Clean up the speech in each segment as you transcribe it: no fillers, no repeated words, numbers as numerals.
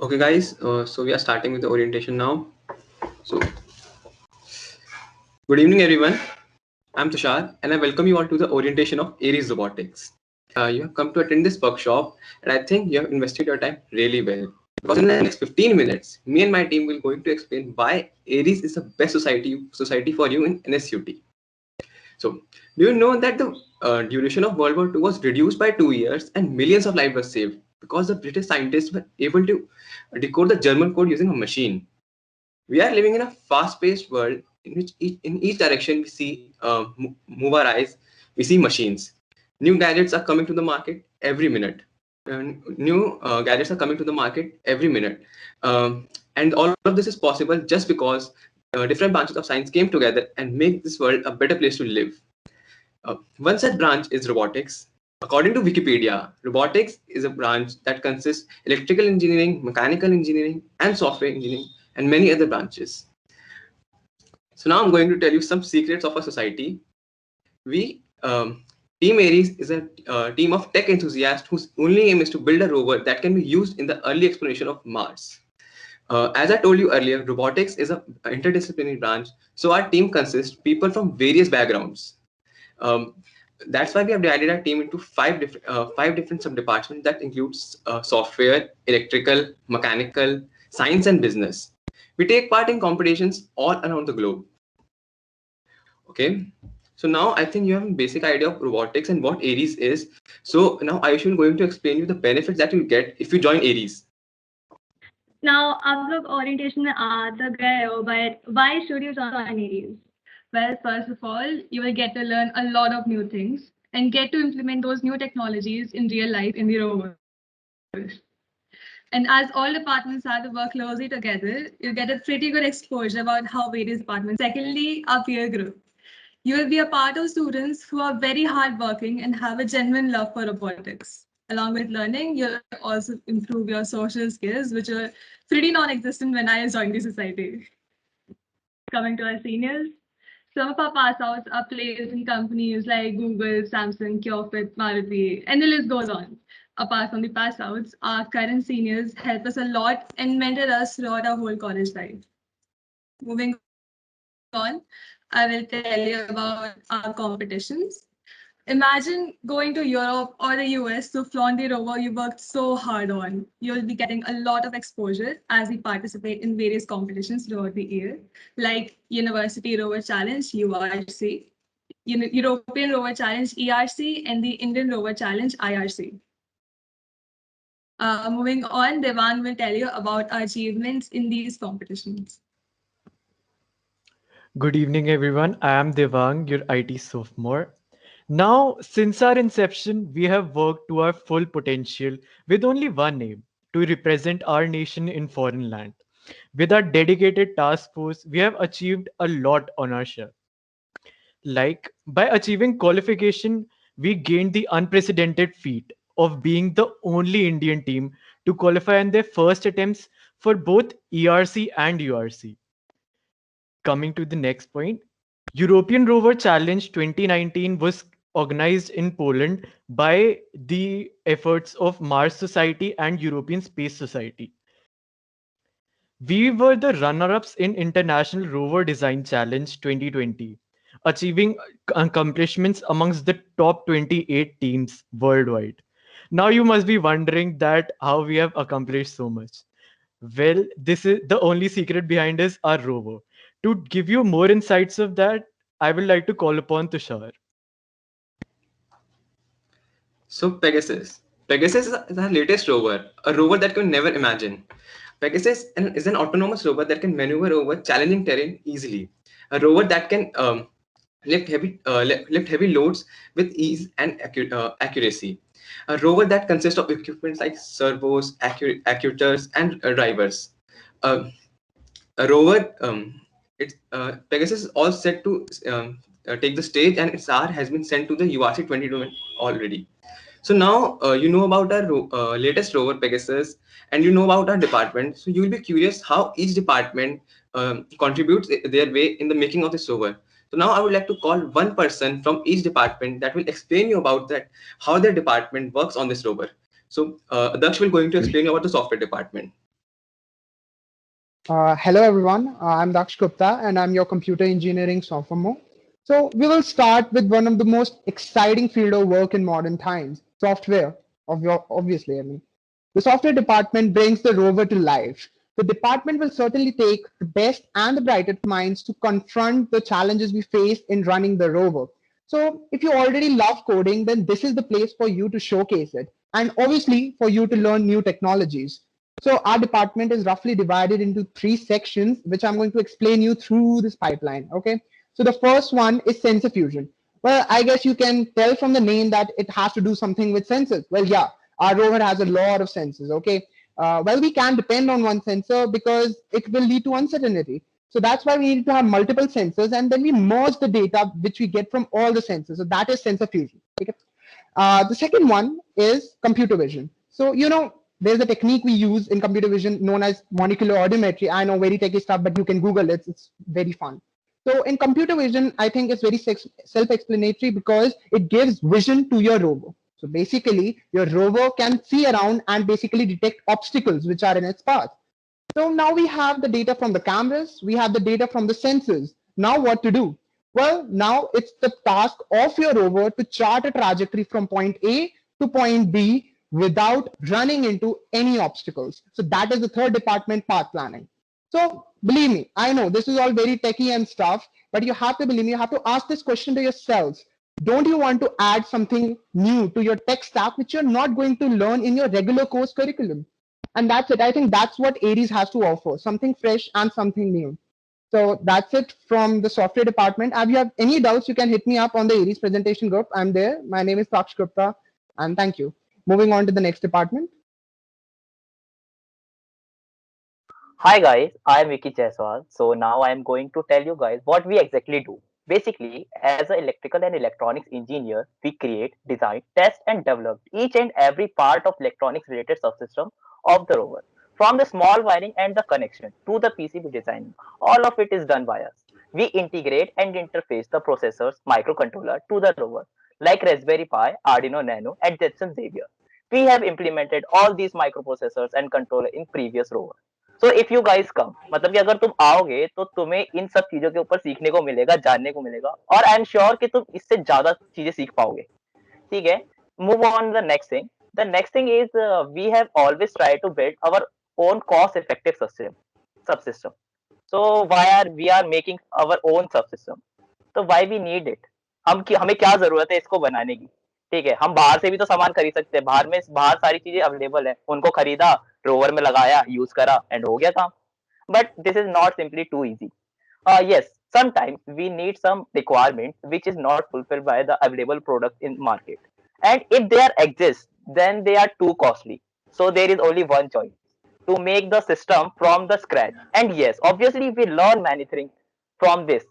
Okay, guys. So we are starting with the orientation now. So good evening, everyone. I'm Tushar, and I welcome you all to the orientation of Aries Robotics. You have come to attend this workshop, and I think you have invested your time really well. Because in the next 15 minutes, me and my team will going to explain why Aries is the best society for you in NSUT. So, do you know that the duration of World War II was reduced by 2 years and millions of lives were saved because the British scientists were able to decode the German code using a machine? We are living in a fast-paced world in which in each direction we see move our eyes, we see machines. New gadgets are coming to the market every minute. New gadgets are coming to the market every minute. And all of this is possible just because different branches of science came together and make this world a better place to live. One such branch is robotics. According to Wikipedia, robotics is a branch that consists electrical engineering, mechanical engineering, and software engineering, and many other branches. So now I'm going to tell you some secrets of our society. We Team Aries is a team of tech enthusiasts whose only aim is to build a rover that can be used in the early exploration of Mars. As I told you earlier, robotics is an interdisciplinary branch, so our team consists people from various backgrounds. Um, that's why we have divided our team into five different sub departments that includes software, electrical, mechanical, science, and business. We take part in competitions all around the globe. Okay. So now I think you have a basic idea of robotics and what Aries is. So now Ayush will going to explain you the benefits that you'll get if you join Aries. Now, आप लोग orientation में आ तो गए हो, but why should you join Aries? Well, first of all, you will get to learn a lot of new things and get to implement those new technologies in real life in the rovers. And as all departments have to work closely together, you get a pretty good exposure about how various departments. Secondly, our peer group. You will be a part of students who are very hardworking and have a genuine love for robotics. Along with learning, you'll also improve your social skills, which are pretty non-existent when I joined the society. Coming to our seniors, some of our pass outs are placed in companies like Google, Samsung, Curefit, Maruti, and the list goes on. Apart from the pass outs, our current seniors help us a lot and mentor us throughout our whole college life. Moving on, I will tell you about our competitions. Imagine going to Europe or the US to flaunt the rover you worked so hard on. You'll be getting a lot of exposure as we participate in various competitions throughout the year, like University Rover Challenge, URC, European Rover Challenge, ERC, and the Indian Rover Challenge, IRC. Moving on, Devan will tell you about our achievements in these competitions. Good evening, everyone. I am Devang, your IT sophomore. Now, since our inception, we have worked to our full potential with only one aim to represent our nation in foreign land. With our dedicated task force, we have achieved a lot on our share. Like, by achieving qualification, we gained the unprecedented feat of being the only Indian team to qualify in their first attempts for both ERC and URC. Coming to the next point, European Rover Challenge 2019 was organized in Poland by the efforts of Mars Society and European Space Society. We were the runner-ups in International Rover Design Challenge 2020, achieving accomplishments amongst the top 28 teams worldwide. Now you must be wondering that how we have accomplished so much. Well, this is the only secret behind is our rover. To give you more insights of that, I would like to call upon Tushar. So Pegasus is our latest rover, a rover that you can never imagine. Pegasus is an autonomous rover that can maneuver over challenging terrain easily. A rover that can lift heavy loads with ease and accuracy. A rover that consists of equipment like servos, actuators, and drivers. Uh, a rover, Pegasus is all set to take the stage, and its hour has been sent to the URC 22 already. So now you know about our latest rover Pegasus, and you know about our department. So you will be curious how each department contributes their way in the making of this rover. So now I would like to call one person from each department that will explain you about that how their department works on this rover. So Daksh will going to explain you about the software department. Hello everyone, I'm Daksh Gupta and I'm your computer engineering sophomore. So we will start with one of the most exciting field of work in modern times, software, obviously. The software department brings the rover to life. The department will certainly take the best and the brightest minds to confront the challenges we face in running the rover. So if you already love coding, then this is the place for you to showcase it and obviously for you to learn new technologies. So our department is roughly divided into three sections, which I'm going to explain you through this pipeline. Okay. So the first one is sensor fusion. Well, I guess you can tell from the name that it has to do something with sensors. Well, yeah, our rover has a lot of sensors. Okay. Well, we can't depend on one sensor because it will lead to uncertainty. So that's why we need to have multiple sensors and then we merge the data which we get from all the sensors. So that is sensor fusion. Okay. The second one is computer vision. So, there's a technique we use in computer vision known as molecular audiometry. I know, very techy stuff, but you can Google it. It's very fun. So in computer vision, I think it's very self-explanatory because it gives vision to your rover. So basically, your rover can see around and basically detect obstacles which are in its path. So now we have the data from the cameras, we have the data from the sensors. Now what to do? Well, now it's the task of your rover to chart a trajectory from point A to point B without running into any obstacles. So that is the third department, path planning. So believe me, I know this is all very techy and stuff, but you have to believe me, you have to ask this question to yourselves. Don't you want to add something new to your tech stack which you're not going to learn in your regular course curriculum? And that's it. I think that's what Aries has to offer, something fresh and something new. So that's it from the software department. If you have any doubts, you can hit me up on the Aries presentation group. I'm there. My name is Daksh Gupta, and thank you. Moving on to the next department. Hi guys, I am Vicky Jaiswal. So now I am going to tell you guys what we exactly do. Basically, as an electrical and electronics engineer, we create, design, test and develop each and every part of electronics related subsystem of the rover. From the small wiring and the connection to the PCB design, all of it is done by us. We integrate and interface the processors, microcontroller to the rover, like Raspberry Pi, Arduino Nano and Jetson Xavier. We have implemented all these microprocessors and controller in previous rover. So if you guys come मतलब कि अगर तुम आओगे तो तुम्हें इन सब चीजों के ऊपर सीखने को मिलेगा, जानने को मिलेगा और आई एम श्योर कि तुम इससे ज्यादा चीजें सीख पाओगे. ठीक है. Move on the next thing. The next thing is we have always try to build our own cost effective subsystem. So why are we are making our own subsystem? तो व्हाई वी नीड इट? हमें क्या जरूरत है इसको बनाने की? ठीक है, हम बाहर से भी तो सामान खरीद सकते हैं. बाहर सारी चीजें अवेलेबल है, उनको खरीदा, रोवर में लगाया, यूज करा एंड हो गया काम. But this is not simply too easy. Yes, sometimes we need some requirements which is not fulfilled by the available product in market. And if they are exist, then they are too costly. So there is only one choice to make the system from the scratch. And yes, obviously we learn many things from this.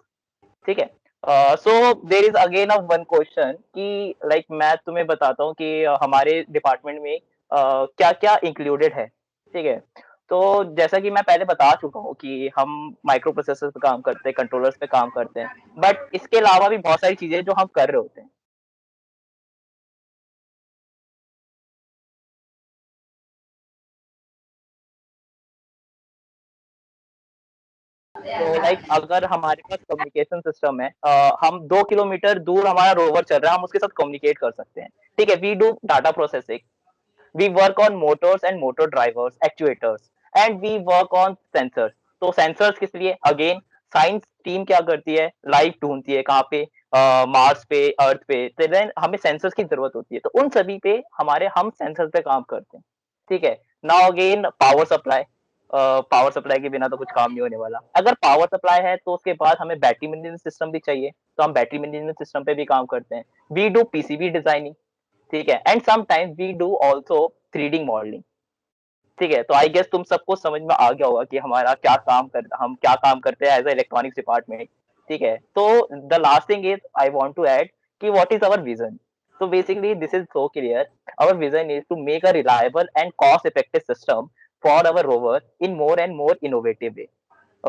ठीक है. So there is again of one question कि like मैं तुम्हें बताता हूँ कि हमारे department में क्या क्या इंक्लूडेड है. ठीक है. तो जैसा कि मैं पहले बता चुका हूँ कि हम माइक्रो प्रोसेसर पे काम करते हैं, कंट्रोलर्स पे काम करते हैं, बट इसके अलावा भी बहुत सारी चीजें जो हम कर रहे होते हैं. तो लाइक अगर हमारे पास कम्युनिकेशन सिस्टम है, हम 2 किलोमीटर दूर हमारा रोवर चल रहा है, हम उसके साथ कम्युनिकेट कर सकते हैं. ठीक है. We do data processing, we work on motors and motor drivers, actuators, and we work on sensors. तो sensors किस लिए? अगेन साइंस टीम क्या करती है? लाइफ ढूंढती है कहाँ पे, मार्स पे, अर्थ पे, तो देन हमें सेंसर्स की जरूरत होती है, तो उन सभी पे हम सेंसर्स पे काम करते हैं. ठीक है. नाउ अगेन पावर सप्लाई के बिना तो कुछ काम नहीं होने वाला. अगर पावर सप्लाई है तो उसके बाद हमें बैटरी मैनेजमेंट सिस्टम भी चाहिए, तो हम बैटरी मैनेजमेंट सिस्टम पे भी काम करते हैं. We do PCB designing. ठीक है. And sometimes we do also 3D modelling. ठीक है. तो आई गेस तुम सबको समझ में आ गया होगा कि हम क्या काम करते हैं एज ए इलेक्ट्रॉनिक्स डिपार्टमेंट. ठीक है. तो the last thing is I want to add कि what is our vision. So basically this is so clear. Our vision is to make a reliable and cost effective system for our rover in more and more innovative way.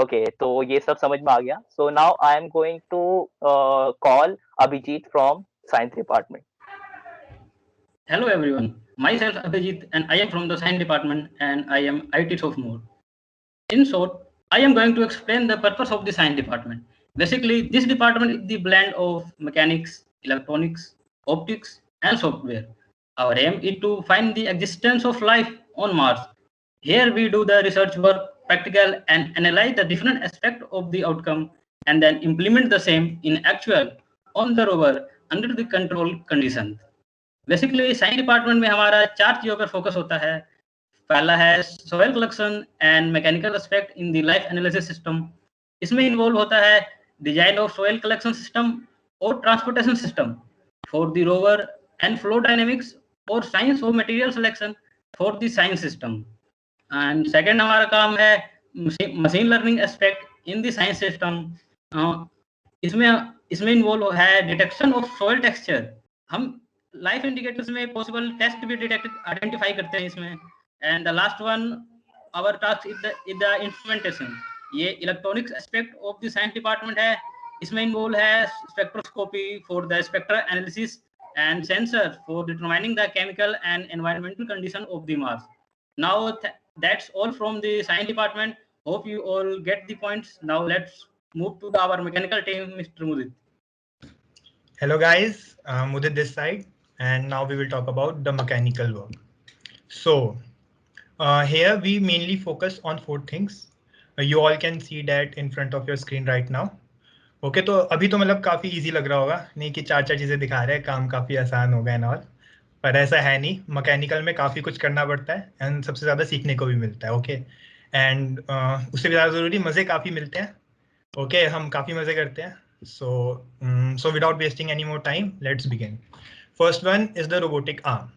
Okay, तो ये सब समझ में आ गया. So now I am going to call Abhijit from science department. Hello everyone, myself Abhijit and I am from the science department and I am IT sophomore. In short, I am going to explain the purpose of the science department. Basically, this department is the blend of mechanics, electronics, optics, and software. Our aim is to find the existence of life on Mars. Here we do the research work, practical, and analyze the different aspects of the outcome, and then implement the same in actual on the rover under the control conditions. Basically science department में हमारा 4 चीजों पर focus होता है. पहला है soil collection and mechanical aspect in the life analysis system. इसमें involve होता है design of soil collection system और transportation system for the rover and flow dynamics और science of material selection for the science system. And second हमारा काम है machine learning aspect in the science system. इसमें involve है detection of soil texture. हम life indicators में possible test भी detect identify करते हैं इसमें. And the last one our task is the instrumentation. ये electronics aspect of the science department है. इसमें इन्वॉल्व है spectroscopy for the spectral analysis and sensor for determining the chemical and environmental condition of the Mars. Now that's all from the science department. Hope you all get the points. Now let's move to our mechanical team, Mr. Mudit. Hello guys, Mudit this side, and now we will talk about the mechanical work. So here we mainly focus on 4 things. You all can see that in front of your screen right now. Okay तो अभी तो मतलब काफ़ी easy लग रहा होगा नहीं कि 4 चीज़ें दिखा रहे हैं, काम काफ़ी आसान हो गया ना. और पर ऐसा है नहीं, मैकेनिकल में काफ़ी कुछ करना पड़ता है एंड सबसे ज़्यादा सीखने को भी मिलता है. ओके एंड उससे भी ज़्यादा ज़रूरी मज़े काफ़ी मिलते हैं. ओके हम काफ़ी मज़े करते हैं. So without wasting any more time let's begin. First one is the robotic arm.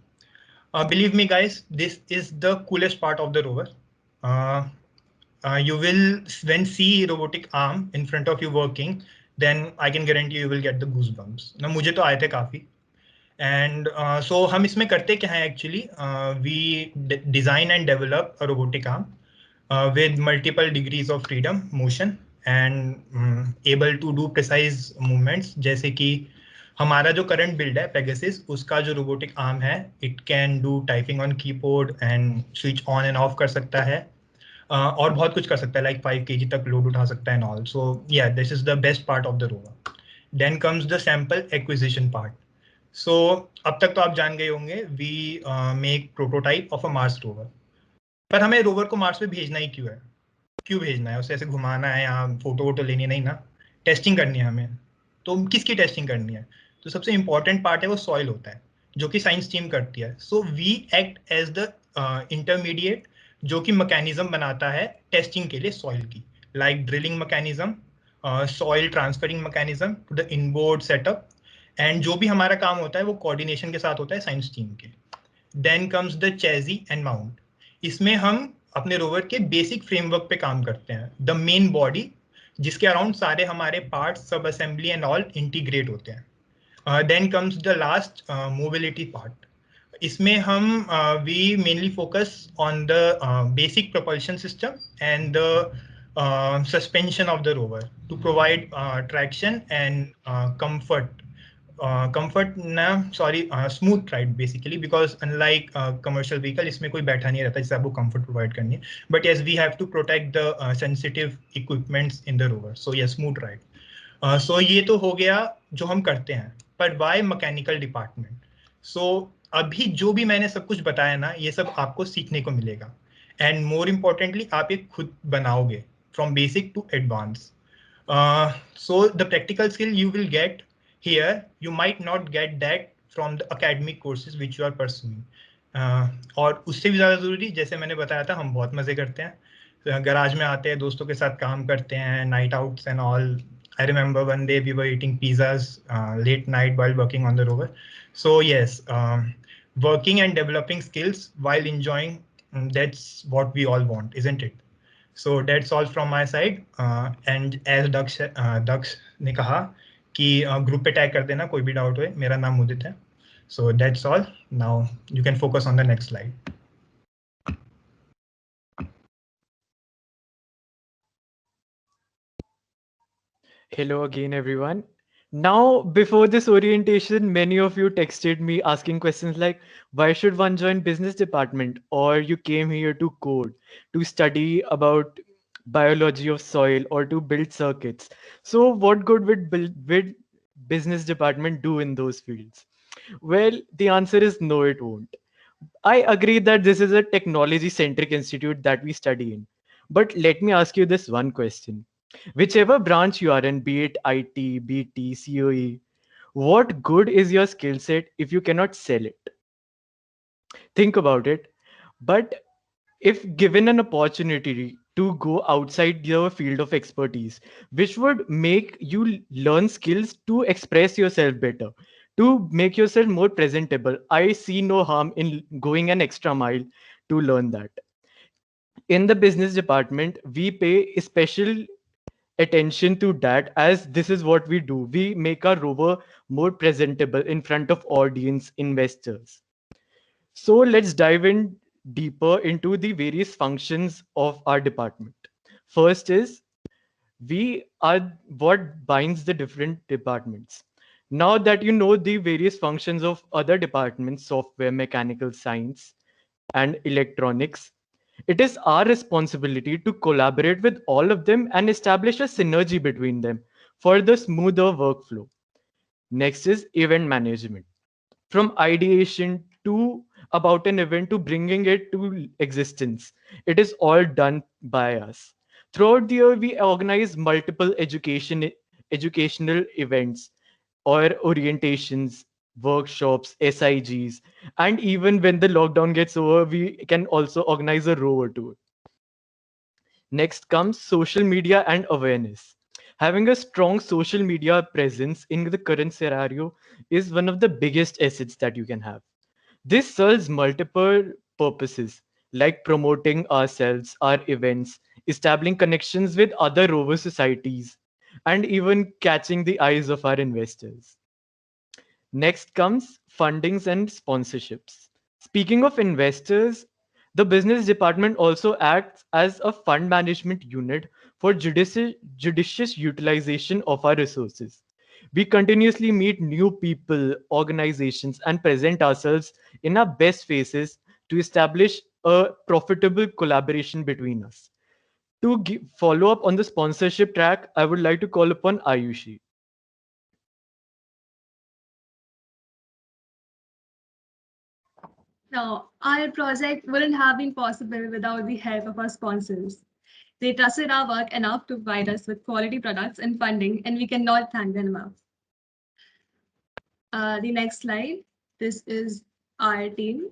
Believe me guys, this is the coolest part of the rover. You will when see robotic arm in front of you working, then I can guarantee you will get the goosebumps. ना मुझे तो आए थे काफ़ी. And so हम इसमें करते क्या हैं actually? We design and develop a robotic arm with multiple degrees of freedom, motion, and able to do precise movements. जैसे कि हमारा जो current build है Pegasus, उसका जो robotic arm है, it can do typing on keyboard and switch on and off कर सकता है. और बहुत कुछ कर सकता है, लाइक 5 kg तक लोड उठा सकता है and all. So yeah this is the best part of the rover. Then comes the sample acquisition part. So अब तक तो आप जान गए होंगे we make prototype of a Mars rover. पर हमें रोवर को मार्स पे भेजना ही क्यों है? क्यों भेजना है? उसे ऐसे घुमाना है, यहाँ फोटो वोटो लेनी नहीं ना, टेस्टिंग करनी है हमें. तो किसकी टेस्टिंग करनी है? तो सबसे इंपॉर्टेंट पार्ट है वो सॉइल होता है, जो कि साइंस टीम करती है. So we act as the intermediate जो कि मैकेनिज्म बनाता है टेस्टिंग के लिए सॉइल की, like drilling mechanism, soil transferring mechanism to the inboard setup. एंड जो भी हमारा काम होता है वो कोऑर्डिनेशन के साथ होता है साइंस टीम के. Then comes the chassis and mount. इसमें हम अपने रोवर के बेसिक फ्रेमवर्क पे काम करते हैं, द मेन बॉडी जिसके अराउंड सारे हमारे पार्ट्स, सब असेंबली एंड ऑल इंटीग्रेट होते हैं. Then comes the last mobility part. इसमें हम we mainly focus on the basic propulsion system and the suspension of the rover to provide traction and smooth ride basically, because unlike commercial vehicle इसमें कोई बैठा नहीं रहता जिससे आपको comfort provide करनी है. But yes, we have to protect the sensitive equipments in the rover. So yes, smooth ride. So ये तो हो गया जो हम करते हैं. But why mechanical department? So अभी जो भी मैंने सब कुछ बताया ना, ये सब आपको सीखने को मिलेगा. एंड मोर इम्पोर्टेंटली आप ये खुद बनाओगे from basic to advance. So the practical skill you will get here, you might not get that from the academic courses which you are pursuing. और उससे भी ज़्यादा ज़रूरी, जैसे मैंने बताया था, हम बहुत मज़े करते हैं, गराज में आते हैं, दोस्तों के साथ काम करते हैं, night outs and all. I remember one day we were eating pizzas late night while working on the rover. So yes, working and developing skills while enjoying, that's what we all want, isn't it? So that's all from my side. And as Daksh ने कहा कि group पे tag कर देना कोई भी doubt हो. मेरा नाम मुदित है. So that's all. Now you can focus on the next slide. Hello again, everyone. Now, before this orientation, many of you texted me asking questions like, why should one join business department? Or you came here to code, to study about biology of soil, or to build circuits. So what good would business department do in those fields? Well, the answer is no, it won't. I agree that this is a technology centric institute that we study in. But let me ask you this one question. Whichever branch you are in, be it IT, BT, COE, what good is your skill set if you cannot sell it? Think about it. But if given an opportunity to go outside your field of expertise, which would make you learn skills to express yourself better, to make yourself more presentable, I see no harm in going an extra mile to learn that. In the business department, we pay special attention to that, as this is what we do. We make our rover more presentable in front of audience, investors. So let's dive in deeper into the various functions of our department. First is, we are what binds the different departments. Now that you know the various functions of other departments, software, mechanical science, and electronics, it is our responsibility to collaborate with all of them and establish a synergy between them for the smoother workflow. Next is event management. From ideation to about an event to bringing it to existence, it is all done by us. Throughout the year, we organize multiple educational events or orientations, workshops, SIGs, and even when the lockdown gets over, we can also organize a rover tour. Next comes social media and awareness. Having a strong social media presence in the current scenario is one of the biggest assets that you can have. This serves multiple purposes, like promoting ourselves, our events, establishing connections with other rover societies, and even catching the eyes of our investors. Next comes fundings and sponsorships. Speaking of investors, the business department also acts as a fund management unit for judicious utilization of our resources. We continuously meet new people, organizations, and present ourselves in our best faces to establish a profitable collaboration between us. To follow up on the sponsorship track, I would like to call upon Ayushi. Now, our project wouldn't have been possible without the help of our sponsors. They trusted our work enough to provide us with quality products and funding, and we cannot thank them enough. The next slide. This is our team.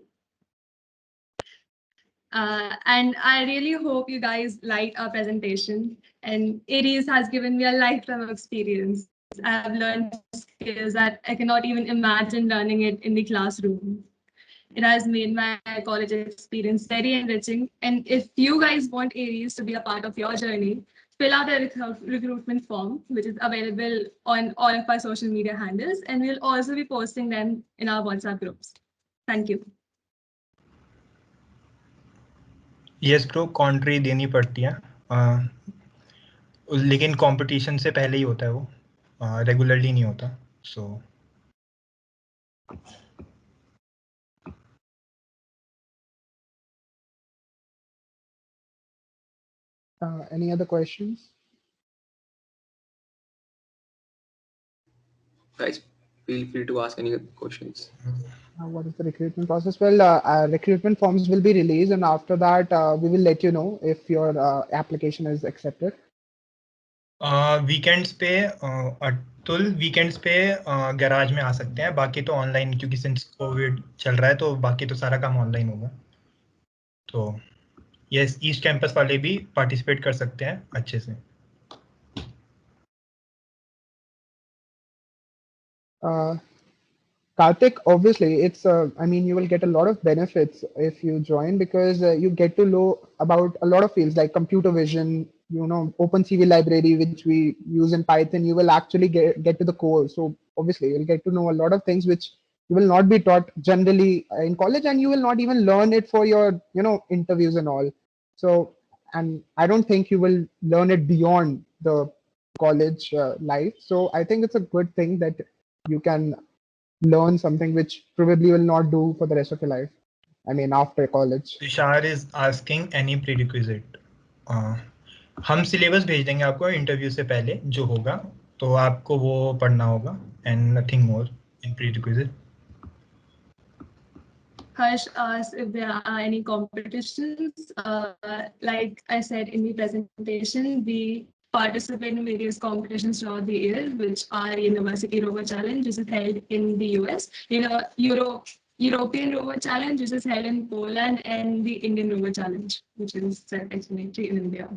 And I really hope you guys liked our presentation. And Aries has given me a lifetime experience. I've learned skills that I cannot even imagine learning it in the classroom. It has made my college experience very enriching. And if you guys want Aries to be a part of your journey, fill out a recruitment form, which is available on all of our social media handles. And we'll also be posting them in our WhatsApp groups. Thank you. Yes bro, कॉन्ट्री देनी पड़ती है, लेकिन competition से पहले ही होता है वो, रेगुलरली नहीं होता. सो Any other questions? Guys, feel free to ask any questions. What is the recruitment process? Well, recruitment forms will be released, and after that, we will let you know if your application is accepted. Weekends पे Atul weekends पे garage में आ सकते हैं, बाकी तो online, क्योंकि since Covid चल रहा है तो बाकी तो सारा काम ऑनलाइन होगा. तो यस, ईस्ट कैंपस वाले भी पार्टिसिपेट कर सकते हैं अच्छे से. Karthik, obviously, it's I mean, you will get a lot of benefits if you join, because you get to know about a lot of fields like computer vision, OpenCV library, which we use in Python. You will actually get to the core. So obviously, you'll get to know a lot of things which you will not be taught generally in college, and you will not even learn it for your, interviews and all. So, and I don't think you will learn it beyond the college life. So I think it's a good thing that you can learn something which probably will not do for the rest of your life. I mean, after college. Tushar is asking any prerequisite. हम syllabus भेज देंगे आपको interview से पहले जो होगा, तो आपको वो पढ़ना होगा and nothing more in prerequisite. Harsh asked if there are any competitions. Like I said in the presentation, we participate in various competitions throughout the year, which are University Rover Challenge, which is held in the US, European Rover Challenge, which is held in Poland, and the Indian Rover Challenge, which is self-explanatory in India.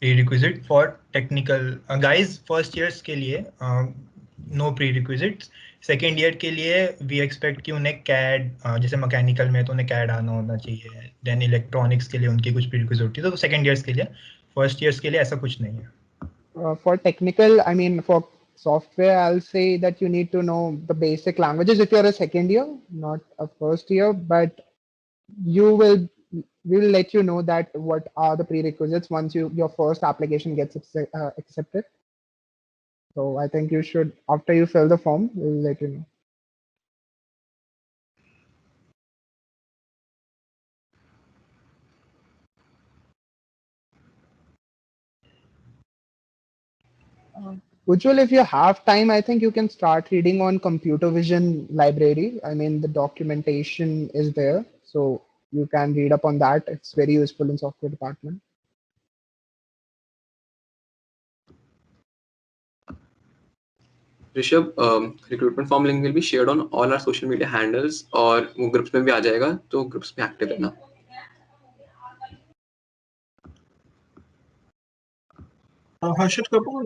Prerequisite for technical guys, first years के लिए no prerequisites. Second year के लिए we expect कि उन्हें CAD, जैसे mechanical में तो उन्हें कैड आना होना चाहिए, देन इलेक्ट्रॉनिक्स के लिए उनकी कुछ प्रीरिक्विजिट होती है, तो सेकेंड ईयर्स के लिए. फर्स्ट ईयर्स के लिए ऐसा कुछ नहीं है. For technical, I mean, for software, I'll say that you need to know the basic languages if you're a second year, not a first year, but we will let you know that what are the prerequisites once your first application gets accepted. So I think you should, after you fill the form, we'll let you know. Ujjwal, if you have time, I think you can start reading on computer vision library. I mean, the documentation is there, so you can read up on that. It's very useful in software department. Rishabh, recruitment form link will be shared on all our social media handles और वो groups में भी आ जाएगा, तो groups में active रहना. Harshit Kapoor,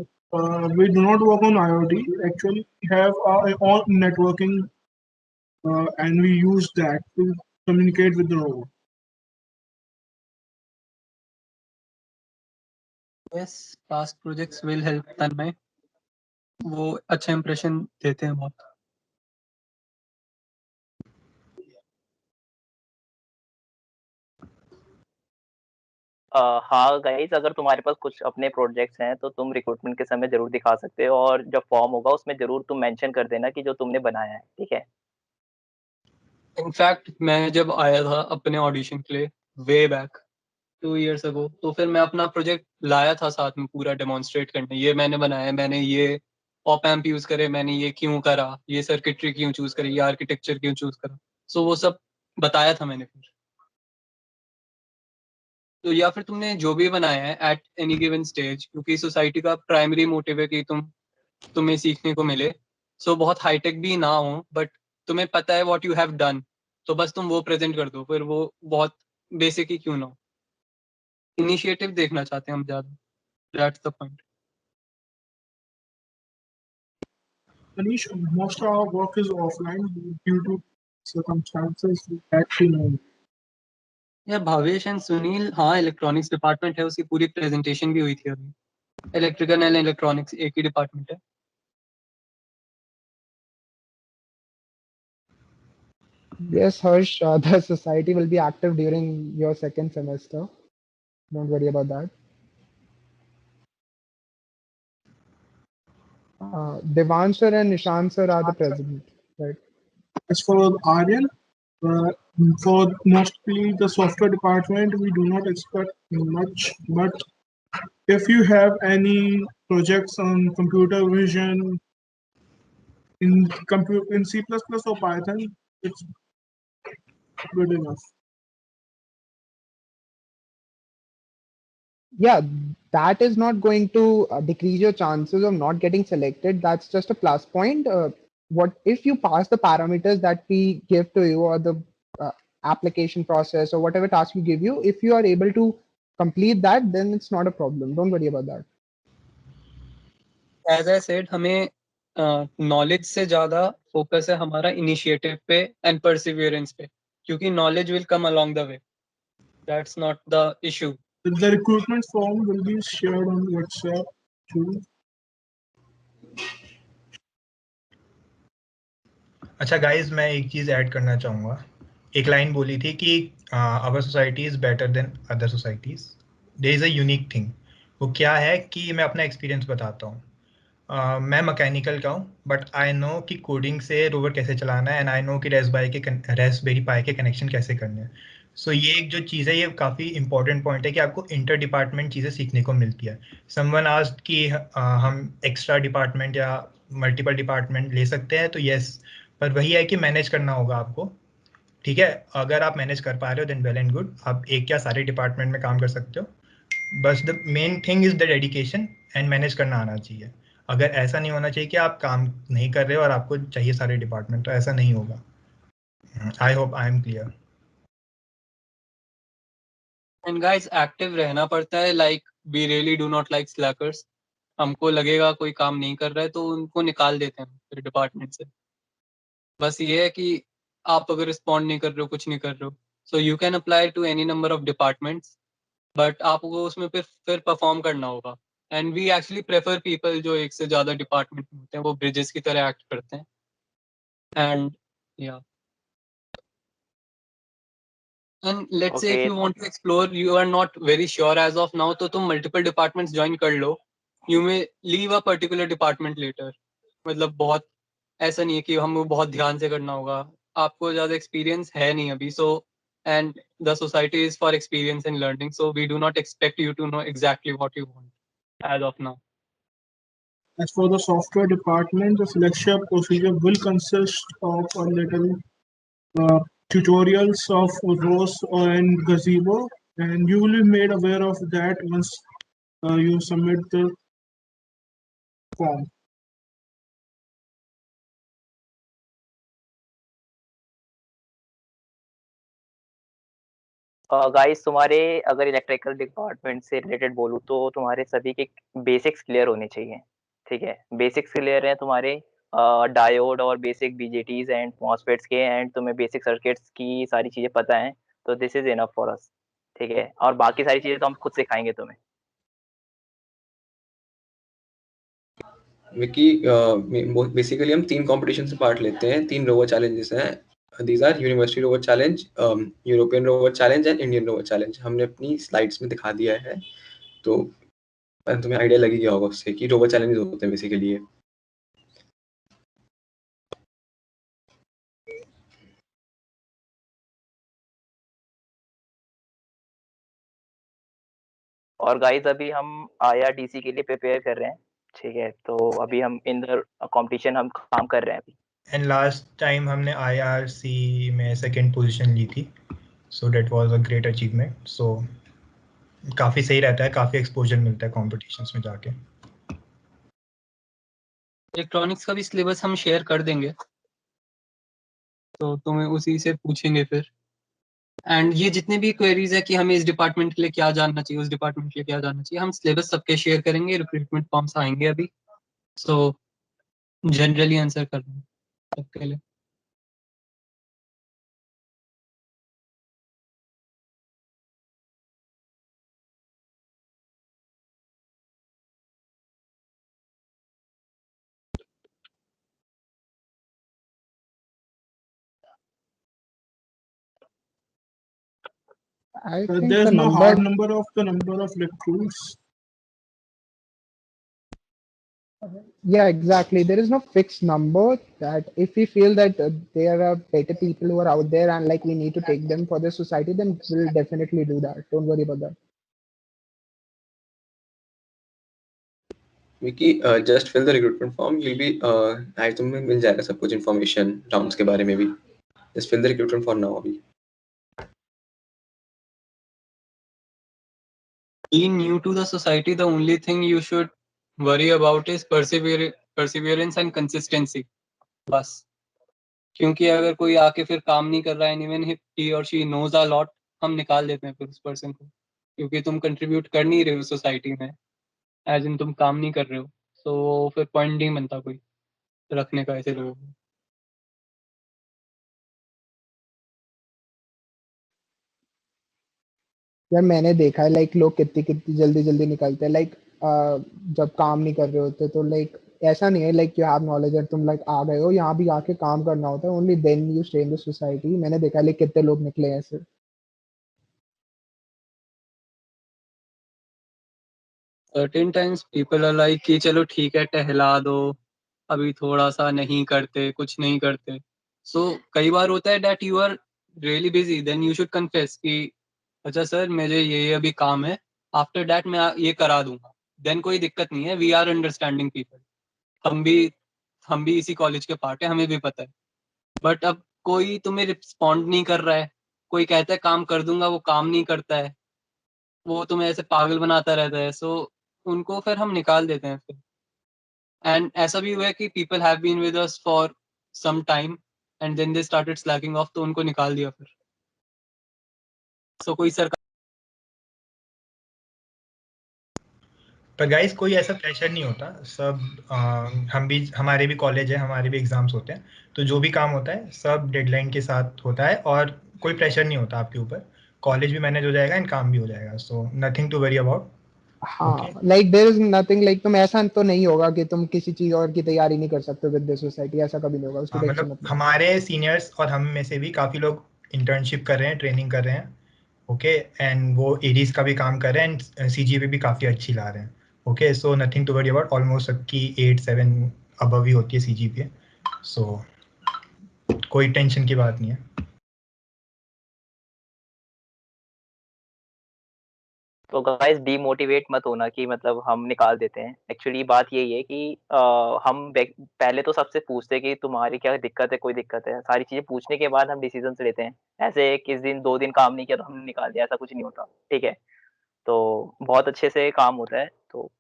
we do not work on IoT. Actually, we have our own networking and we use that to communicate with the robot. Yes, past projects will help Tanmay. वो अच्छा impression देते हैं बहुत. हाँ guys, अगर तुम्हारे पास कुछ अपने प्रोजेक्ट्स हैं तो तुम रिक्रूटमेंट के समय जरूर दिखा सकते हो, और जब फॉर्म होगा उसमें जरूर तुम मेंशन कर देना कि जो तुमने बनाया है, ठीक है. इनफैक्ट मैं जब आया था अपने ऑडिशन के लिए वे बैक 2 years ago, तो फिर मैं अपना प्रोजेक्ट लाया था साथ में पूरा डेमोन्स्ट्रेट करने, ये मैंने बनाया, मैंने ये ऑप एम्प यूज करे, मैंने ये क्यों करा, ये सर्किटरी क्यों चूज करी, ये आर्किटेक्चर क्यों चूज करा, सो वो सब बताया था मैंने फिर. तो या फिर तुमने जो भी बनाया है एट एनी गिवन स्टेज, क्योंकि सोसाइटी का प्राइमरी मोटिव है कि तुम्हें सीखने को मिले, सो बहुत हाईटेक भी ना हो बट तुम्हें पता है व्हाट यू हैव डन, तो बस तुम वो प्रेजेंट कर दो, फिर वो बहुत बेसिक ही क्यों ना हो. इनिशिएटिव देखना चाहते हैं हम ज्यादा, that's the point. Manish, most of our work is offline due to circumstances that we know. या भावेश एंड सुनील, हाँ इलेक्ट्रॉनिक्स डिपार्टमेंट है, उसकी पूरी प्रेजेंटेशन भी हुई थी अभी. इलेक्ट्रिकल एंड इलेक्ट्रॉनिक्स एक ही डिपार्टमेंट है. Yes, Harsh, the society will be active during your second semester. Don't worry about that. Devan sir and Nishant sir are the president, right? As for Aryan, for mostly the software department, we do not expect much, but if you have any projects on computer vision in C++ or Python, it's good enough. Yeah, that is not going to decrease your chances of not getting selected. That's just a plus point. What if you pass the parameters that we give to you, or the application process, or whatever task we give you, if you are able to complete that, then it's not a problem. Don't worry about that. As I said, हमें knowledge से ज्यादा focus है हमारा initiative पे and Perseverance पे, क्योंकि knowledge will come along the way. That's not the issue. The recruitment form will be shared on WhatsApp too. अच्छा guys, मैं एक चीज ऐड करना चाहूंगा. एक लाइन बोली थी कि our society is better than other societies. There is a unique thing. वो क्या है कि मैं अपना एक्सपीरियंस बताता हूँ। मैं मैकेनिकल का हूँ, बट आई नो कि कोडिंग से रोवर कैसे चलाना है, एंड आई नो कि रेस्पबेरी पाई के कनेक्शन कैसे करने हैं। सो ये एक जो चीज़ है, ये काफ़ी इंपॉर्टेंट पॉइंट है कि आपको इंटर डिपार्टमेंट चीज़ें सीखने को मिलती है। समवन आस्क्ड कि हम एक्स्ट्रा डिपार्टमेंट या मल्टीपल डिपार्टमेंट ले सकते हैं, तो यस, पर वही है कि मैनेज करना होगा आपको। ठीक है, अगर आप मैनेज कर पा रहे हो देन वेल एंड गुड, आप एक या सारे डिपार्टमेंट में काम कर सकते हो। बस the main thing is the dedication and manage करना आना चाहिए। अगर ऐसा नहीं होना चाहिए कि आप काम नहीं कर रहे हो और आपको चाहिए सारे डिपार्टमेंट, तो ऐसा नहीं होगा। I hope I am clear. And guys active रहना पड़ता है, like we really do not like slackers. हमको लगेगा कोई काम नहीं कर रहा है तो उनको निकाल देते हैं फिर डिपार्टमेंट से। बस ये है कि आप अगर रिस्पॉन्ड नहीं कर रहे हो, कुछ नहीं कर रहे हो, so you can apply to any number of departments, but आपको उसमें फिर परफॉर्म करना होगा। And we actually prefer people जो एक से ज्यादा डिपार्टमेंट में होते हैं, वो ब्रिजेस की तरह एक्ट करते हैं। And yeah and let's say if Okay. You want to explore, you are not very sure as of now, तो तुम मल्टीपल डिपार्टमेंट्स ज्वाइन कर लो। You may leave a particular department later. मतलब बहुत ऐसा नहीं है कि हमको बहुत ध्यान से करना होगा, आपको ज्यादा एक्सपीरियंस है नहीं अभी। So and the society is for experience in learning, so we do not expect you to know exactly what you want as of now. As for the software department, the selection procedure will consist of a little uh, tutorials of ROS and Gazebo, and you will be made aware of that once you submit the form. Guys, तुम्हारे अगर electrical department से related बोलूँ तो तुम्हारे सभी के basics clear होने चाहिए। ठीक है, बेसिक्स क्लियर है तुम्हारे डायोड और बेसिक बीजेटीज एंड मॉसफेट्स के, एंड तुम्हें बेसिक सर्किट्स की सारी चीज़ें पता हैं, तो this is enough for us. ठीक है, और बाकी सारी चीज़ें तो हम खुद सिखाएंगे तुम्हें। विकी, बेसिकली हम 3 कॉम्पिटिशन से पार्ट लेते हैं, 3 रोवर चैलेंजेस हैं। These are university rover challenge, European rover challenge and Indian rover challenge. हमने अपनी स्लाइड्स में दिखा दिया है, तो तुम्हें आइडिया लग ही गया होगा उससे कि रोवर चैलेंजेस होते हैं बेसिकली ये। और गाइस, अभी हम IRDC के लिए प्रिपेयर कर रहे हैं। ठीक है, तो अभी हम इन द कॉम्पिटिशन हम काम कर रहे हैं अभी। एंड लास्ट टाइम हमने IRC में सेकंड पोजीशन ली थी, so that was a great achievement. So काफ़ी सही रहता है, काफ़ी एक्सपोजर मिलता है कॉम्पिटिशन्स में जाके। इलेक्ट्रॉनिक्स का भी सिलेबस हम शेयर कर देंगे, तो तुम्हें उसी से पूछेंगे फिर। एंड ये जितने भी क्वेरीज है कि हमें इस डिपार्टमेंट के लिए क्या जानना चाहिए, उस डिपार्टमेंट के लिए क्या जानना चाहिए, हम सिलेबस सबके शेयर करेंगे। रिक्रूटमेंट फॉर्म्स आएंगे अभी, सो जनरली आंसर कर दूँ सबके लिए। I think There's the no hard number. number of recruits. Yeah, exactly. There is no fixed number that if we feel that there are better people who are out there and like we need to take them for the society, then we'll definitely do that. Don't worry about that. Vicky, just fill the recruitment form, you'll be आई तुम्हें मिल जाएगा सब कुछ information rounds के बारे में भी। Just fill the recruitment form now अभी। Being new to the society, the only thing you should worry about is perseverance and consistency. बस, क्योंकि अगर कोई आके फिर काम नहीं कर रहा है, even he or she knows a lot, हम निकाल देते हैं फिर उस पर्सन को, क्योंकि तुम कंट्रीब्यूट कर नहीं रहे हो सोसाइटी में, एज इन तुम काम नहीं कर रहे हो। सो फिर पॉइंट नहीं बनता कोई रखने का ऐसे लोगों को। यार मैंने देखा है लाइक लोग कितनी कितनी जल्दी जल्दी निकलते हैं लाइक जब काम नहीं कर रहे होते तो लाइक ऐसा नहीं है लाइक यू हैव नॉलेज और तुम लाइक आ गए हो यहाँ भी आके काम करना होता है only then you stay in the society. मैंने देखा है लाइक कितने लोग निकले हैं ऐसे। certain times people are like कि चलो ठीक है टहला दो, अभी थोड़ा सा नहीं करते, कुछ नहीं करते. So कई बार होता है that you are really busy, then you should confess कि अच्छा सर मुझे ये अभी काम है, after that मैं ये करा दूंगा. Then कोई दिक्कत नहीं है, we are understanding people. हम भी इसी कॉलेज के पार्ट है, हमें भी पता है. बट अब कोई तुम्हें रिस्पॉन्ड नहीं कर रहा है, कोई कहता है काम कर दूंगा, वो काम नहीं करता है, वो तुम्हें ऐसे पागल बनाता रहता है. सो उनको फिर हम निकाल देते हैं फिर. एंड ऐसा भी हुआ है कि people have been with us for some time and then they started slacking off, तो उनको निकाल दिया फिर. सो कोई सरकार पर गाइस कोई ऐसा प्रेशर नहीं होता. सब हमारे भी कॉलेज है, हमारे भी एग्जाम्स होते हैं, तो जो भी काम होता है सब डेडलाइन के साथ होता है और कोई प्रेशर नहीं होता आपके ऊपर. कॉलेज भी मैनेज हो जाएगा एंड काम भी हो जाएगा. So nothing to worry about. हाँ, like there is nothing, like तुम ऐसा तो नहीं होगा कि तुम किसी चीज और की तैयारी नहीं कर सकते विद दिस सोसाइटी, ऐसा कभी नहीं होगा. उसकी टेंशन मतलब मत लो. हमारे सीनियर्स और हम में से भी काफी लोग इंटर्नशिप कर रहे हैं, ट्रेनिंग कर रहे हैं. ओके, एंड वो एडीज का भी काम कर रहे हैं एंड सीजीपीए भी काफी अच्छी ला रहे हैं. Okay, so nothing to worry about. Almost सबकी 8-7 अबव ही होती है सीजीपीए. सो कोई टेंशन की बात नहीं है. तो गाइस डीमोटिवेट मत होना कि मतलब हम निकाल देते हैं. एक्चुअली बात यही है कि हम पहले तो सबसे पूछते हैं कि तुम्हारी क्या दिक्कत है, कोई दिक्कत है. सारी चीजें पूछने के बाद हम डिसीजन लेते हैं. ऐसे किस दिन 2 दिन काम नहीं किया तो हमने निकाल दिया, ऐसा कुछ नहीं होता. ठीक है, तो बहुत अच्छे से काम होता है. तो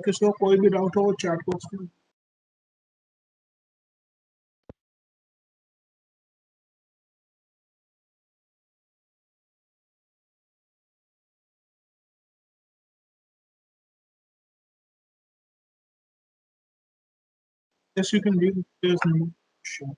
किसी को कोई भी डाउट हो वो चैट बॉक्स में. Yes, you can leave. There's no issue.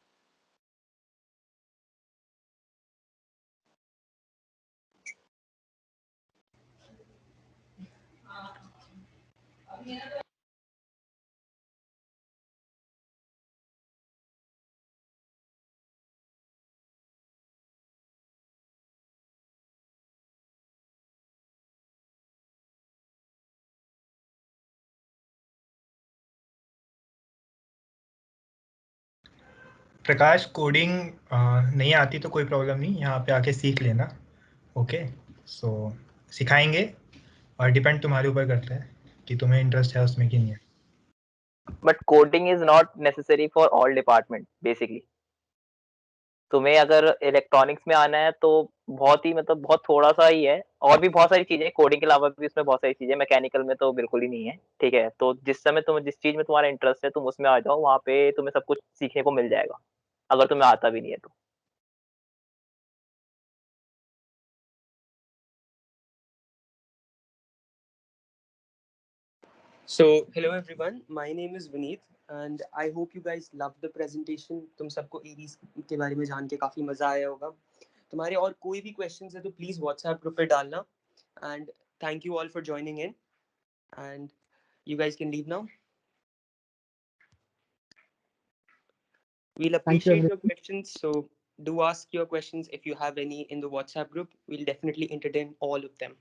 Prakash, coding नहीं आती तो कोई प्रॉब्लम नहीं, यहाँ पे आके सीख लेना. ओके, सो सिखाएंगे और डिपेंड तुम्हारे ऊपर करता है कि तुम्हें इंटरेस्ट है उसमें कि नहीं है. But coding is not necessary for all department. Basically तुम्हें अगर इलेक्ट्रॉनिक्स में आना है तो बहुत ही मतलब बहुत थोड़ा सा ही है. और भी बहुत सारी चीजें कोडिंग के अलावा भी उसमें बहुत सारी चीजें. मैकेनिकल में तो बिल्कुल ही नहीं है. ठीक है, तो जिस समय तुम जिस चीज में तुम्हारा इंटरेस्ट है तुम उसमें आ जाओ, वहाँ पे तुम्हें सब कुछ सीखने को मिल जाएगा अगर तुम्हें आता भी नहीं है तो. So, hello everyone. My name is Vineet, and I hope you guys loved the presentation. तुम सबको एरीज के बारे में जान के काफी मजा आया होगा. तुम्हारे और कोई भी क्वेश्चंस है तो प्लीज व्हाट्सएप ग्रुप पे डालना. And thank you all for joining in. And you guys can leave now. We'll Thank you, appreciate your everyone. questions. So do ask your questions if you have any in the WhatsApp group. We'll definitely entertain all of them.